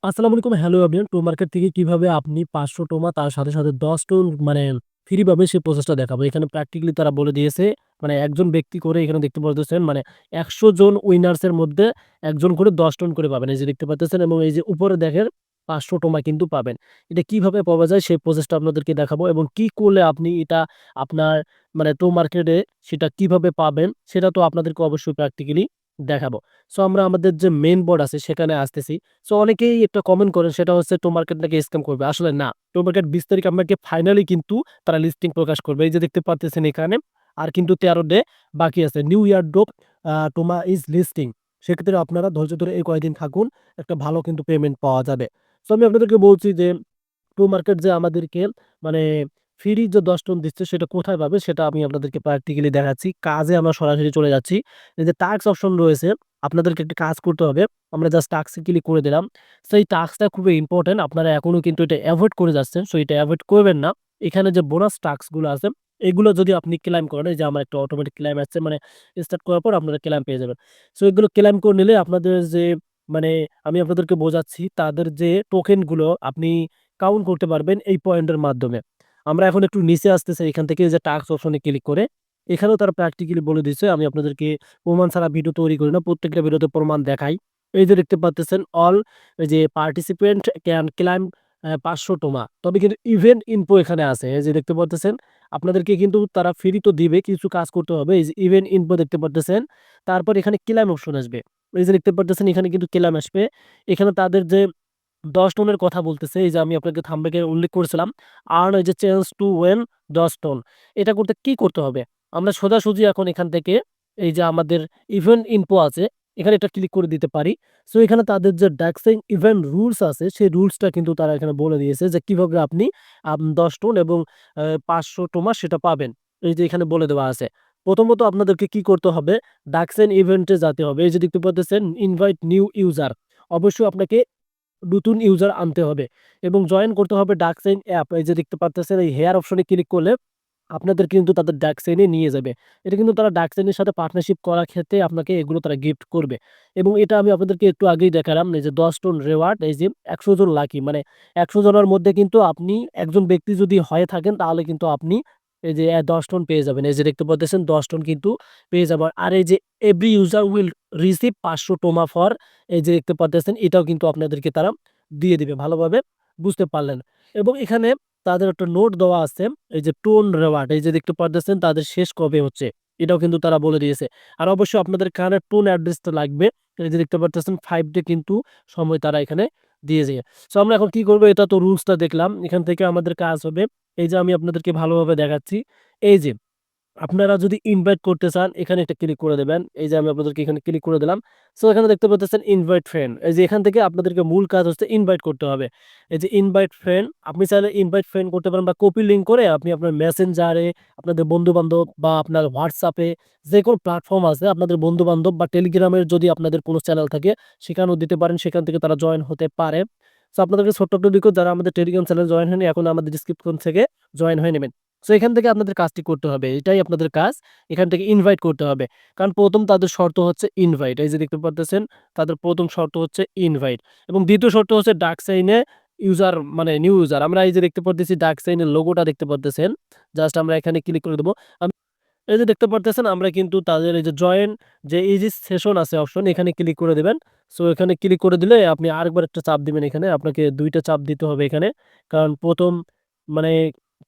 আসসালামু আলাইকুম। Hello everyone. টো market থেকে কিভাবে আপনি ৫০০ টোমা তার সাথে ১০ টোন ফ্রি পাবেন সেই প্রসেসটা দেখাবো। এখানে প্র্যাকটিক্যালি তারা বলে দিয়েছে একজন ব্যক্তি করে এখানে দেখতে পারতেছেন ১০০ জন উইনার্স এর মধ্যে একজন করে ১০ টোন করে পাবেন। এই যে দেখতে পারতেছেন এবং এই যে উপরে দেখেন ৫০০ টোমা কিন্তু পাবেন। এটা কিভাবে পাওয়া যায় সেই প্রসেসটা আপনাদেরকে দেখাবো এবং কি করলে আপনি এটা আপনার টো মার্কেটে সেটা কিভাবে পাবেন সেটা তো আপনাদেরকে অবশ্যই প্র্যাকটিক্যালি দেখাবো। সো আমরা আমাদের যে মেইন বোর্ড আছে সেখানে আসতেছি। সো অনেকেই একটা কমেন্ট করেন সেটা হচ্ছে টো মার্কেট নাকি স্ক্যাম করবে। আসলে না। টো মার্কেট ২০ তারিখ আপনাকে ফাইনালি কিন্তু তারা লিস্টিং প্রকাশ করবে। এই যে দেখতে পারতেছেন এখানে আর কিন্তু ১৩ ডে বাকি আছে। New year dope Toma is listing. সেক্ষেত্রে আপনারা ধৈর্য ধরে এই কয়েকদিন থাকুন। একটা ভালো কিন্তু পেমেন্ট পাওয়া যাবে। সো আমি আপনাদেরকে বলছি যে টু মার্কেট যে আমাদেরকে মানে ফ্রি যে ১০ টন দিচ্ছে সেটা কোথায় পাবে সেটা আমি আপনাদেরকে প্র্যাকটিক্যালি দেখাচ্ছি। কাজে আমরা সরাসরি চলে যাচ্ছি। এই যে টাস্ক অপশন রয়েছে, আপনাদেরকে একটা কাজ করতে হবে। আমরা জাস্ট টাস্কে ক্লিক করে দিলাম। সো এই টাস্কটা খুবই ইম্পোর্টেন্ট। আপনারা এখনো কিন্তু এটা এভয়েড করে যাচ্ছেন। সো এটা এভয়েড করবেন না। এখানে যে বোনাস টাস্ক গুলো আছে এগুলো যদি আপনি ক্লেইম করেন, এই যে আমার একটা অটোমেটিক ক্লেইম আসছে স্টার্ট করার পর আপনারা ক্লেইম পেয়ে যাবেন। সো এগুলো ক্লেইম করে নিলে আপনাদের যে মানে আমি আপনাদেরকে বোঝাচ্ছি তাদের যে টোকেন গুলো আপনি কাউন্ট করতে পারবেন এই পয়েন্টের মাধ্যমে। আমরা এখন একটু নিচে আসতেছি এখান থেকে যে টাস্ক অপশনে ক্লিক করে এখানেও তারা প্র্যাকটিক্যালি বলে দিচ্ছে। আমি আপনাদেরকে প্রমাণ ছাড়া ভিডিও তৈরি করি না। প্রত্যেকটা ভিডিওতে প্রমাণ দেখাই। এই যে দেখতে পারতেছেন অল এই যে পার্টিসিপেন্ট ক্যান ক্লাইম ৫০০ টোমা। তবে কিন্তু ইভেন্ট ইনফো এখানে আছে। এই যে দেখতে পারতেছেন আপনাদেরকে কিন্তু তারা ফ্রি তো দিবে, কিছু কাজ করতে হবে। এই যে ইভেন্ট ইনফো দেখতে পারতেছেন। তারপর এখানে ক্লেইম অপশন আসবে। এই যে দেখতে পারতেছেন এখানে কিন্তু ক্লেইম আসবে। এখানে তাদের যে ১০ টনের কথা বলতেছে। এই যে আমি আপনাকে থাম্বনেলে উল্লেখ করেছিলাম। আর্ন এই যে চেঞ্জ টু উইন ১০ টন। এটা করতে কি করতে হবে? আমরা সোজাসুজি এখন এখান থেকে এই যে আমাদের ইভেন্ট ইনফো আছে, এখানে এটা ক্লিক করে দিতে পারি। সো এখানে তাদের যে ডাক্সিং ইভেন্ট রুলস আছে, সেই রুলসটা কিন্তু তারা এখানে বলে দিয়েছে যে কিভাবে আপনি ১০ টন এবং ৫০০ টোমা সেটা পাবেন। এই যে এখানে বলে দেওয়া আছে। প্রথমত আপনাদেরকে কি করতে হবে? ডাক্সেন ইভেন্টে যেতে হবে। এই যে দেখতে পাচ্ছেন ইনভাইট নিউ ইউজার। অবশ্যই আপনাকে নতুন ইউজার আনতে হবে এবং জয়েন করতে হবে ডাকসাইন অ্যাপ। এই যে দেখতে পারতেছেন এই হেয়ার অপশনে ক্লিক করলে আপনাদের কিন্তু তাদের ডাকসাইনে নিয়ে যাবে। এটা কিন্তু তারা ডাকসাইনের সাথে পার্টনারশিপ করার ক্ষেত্রে আপনাকে এগুলো তারা গিফট করবে এবং এটা আমি আপনাদেরকে একটু আগেই দেখালাম। এই যে ১০ টোন রিওয়ার্ড, এই যে ১০০ জন লাকি ১০০ জনের মধ্যে কিন্তু আপনি একজন ব্যক্তি যদি হয়ে থাকেন তাহলে কিন্তু আপনি এই যে ১০ টন পেয়ে যাবেন। এই যে দেখতে পাচ্ছেন ১০ টন কিন্তু পেয়ে যাবেন। আর এই যে every user will receive ৫০০ Toma for এই যে দেখতে পারতেছেন এটাও কিন্তু আপনাদেরকে তারা দিয়ে দিবে। ভালোভাবে বুঝতে পারলেন এবং এখানে তাদের একটা নোট দেওয়া আছে। এই যে টোন রেওয়ার্ড, এই যে দেখতে পারতেছেন তাদের শেষ কবে হচ্ছে এটাও কিন্তু তারা বলে দিয়েছে। আর অবশ্যই আপনাদের কানে টোন অ্যাড্রেসটা লাগবে। এই যে দেখতে পারতেছেন 5 ডে কিন্তু সময় তারা এখানে দিয়েছে। সো আমরা এখন কি করব? এটা তো রুলসটা দেখলাম। এখান থেকে আমাদের কাজ হবে এই যে আমি আপনাদেরকে ভালোভাবে দেখাচ্ছি। এই যে আপনারা যদি ইনভাইট করতে চান এখানে একটা ক্লিক করে দেবেন। এই যে আমি আপনাদেরকে এখানে ক্লিক করে দিলাম। সো এখানে দেখতে পাচ্ছেন ইনভাইট ফ্রেন্ড। এই যে এখান থেকে আপনাদেরকে মূল কাজ হচ্ছে ইনভাইট করতে হবে। এই যে ইনভাইট ফ্রেন্ড, আপনি চাইলে ইনভাইট ফ্রেন্ড করতে পারেন বা কপি লিংক করে আপনি আপনার মেসেঞ্জারে আপনাদের বন্ধু-বান্ধব বা আপনার WhatsApp এ যেকোনো প্ল্যাটফর্ম আছে আপনাদের বন্ধু-বান্ধব বা টেলিগ্রামের যদি আপনাদের কোনো চ্যানেল থাকে সেখানেও দিতে পারেন। সেখান থেকে তারা জয়েন হতে পারে। সো আপনাদেরকে ছোট্ট একটা রিকোয়েস্ট, যারা আমাদের টেলিগ্রাম চ্যানেলে জয়েন হয়নি এখন আমাদের ডেসক্রিপশন থেকে জয়েন হয়ে নেবেন। সো এখান থেকে আপনাদের কাজটি করতে হবে। এটাই আপনাদের কাজ। এখান থেকে ইনভাইট করতে হবে। কারণ ১ম তাদের শর্ত হচ্ছে ইনভাইট। এই যে দেখতে পারতেছেন তাদের ১ম শর্ত হচ্ছে ইনভাইট এবং ২য় শর্ত হচ্ছে ডাক সাইনে ইউজার নিউ ইউজার। আমরা এই যে দেখতে পারতেছি ডাক সাইনের লোগোটা দেখতে পারতেছেন। জাস্ট আমরা এখানে ক্লিক করে দেব। এই যে দেখতে পারতেছেন আমরা কিন্তু তাদের এই যে জয়েন যে এই যে সেশন আছে অপশন, এখানে ক্লিক করে দিবেন। সো এখানে ক্লিক করে দিলে আপনি আরেকবার একটা চাপ দিবেন এখানে। আপনাকে ২ টা চাপ দিতে হবে এখানে। কারণ ১ম মানে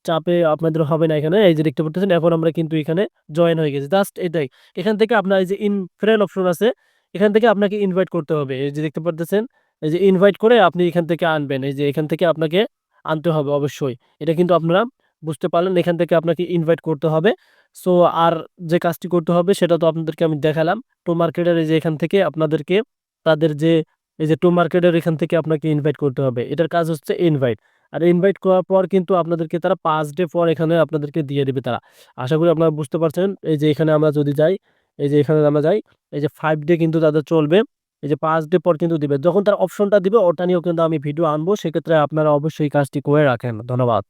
চাপে আপনাদের হবে না এখানে। এই যে দেখতে পারতেছেন এখন আমরা কিন্তু এখানে জয়েন হয়ে গেছি। জাস্ট এটাই। এখান থেকে আপনার এই যে ফ্রেন্ড অপশন আছে, এখান থেকে আপনাকে ইনভাইট করতে হবে। এই যে দেখতে পারতেছেন এই যে ইনভাইট করে আপনি এখান থেকে আনবেন। এই যে এখান থেকে আপনাকে আনতে হবে অবশ্যই। এটা কিন্তু আপনারা বুঝতে পারলেন। এখান থেকে আপনাকে ইনভাইট করতে হবে। সো আর যে কাজটি করতে হবে সেটা তো আপনাদেরকে আমি দেখালাম। টো মার্কেটের এই যে এখান থেকে আপনাদেরকে তাদের যে এই যে টো মার্কেটের এখান থেকে আপনাকে ইনভাইট করতে হবে। এটার কাজ হচ্ছে ইনভাইট। আর ইনভাইট করার পর কিন্তু আপনাদেরকে তারা ৫ ডে পর এখানে আপনাদেরকে দিয়ে দিবে তারা। আশা করি আপনারা বুঝতে পারছেন। এই যে এখানে আমরা যদি যাই, এই যে এখানে আমরা যাই, এই যে ৫ ডে কিন্তু তাদের চলবে। এই যে ৫ ডে পর কিন্তু দিবে। যখন তারা অপশনটা দিবে ওটা নিয়েও কিন্তু আমি ভিডিও আনবো। সেক্ষেত্রে আপনারা অবশ্যই এই কাজটি করে রাখেন। ধন্যবাদ।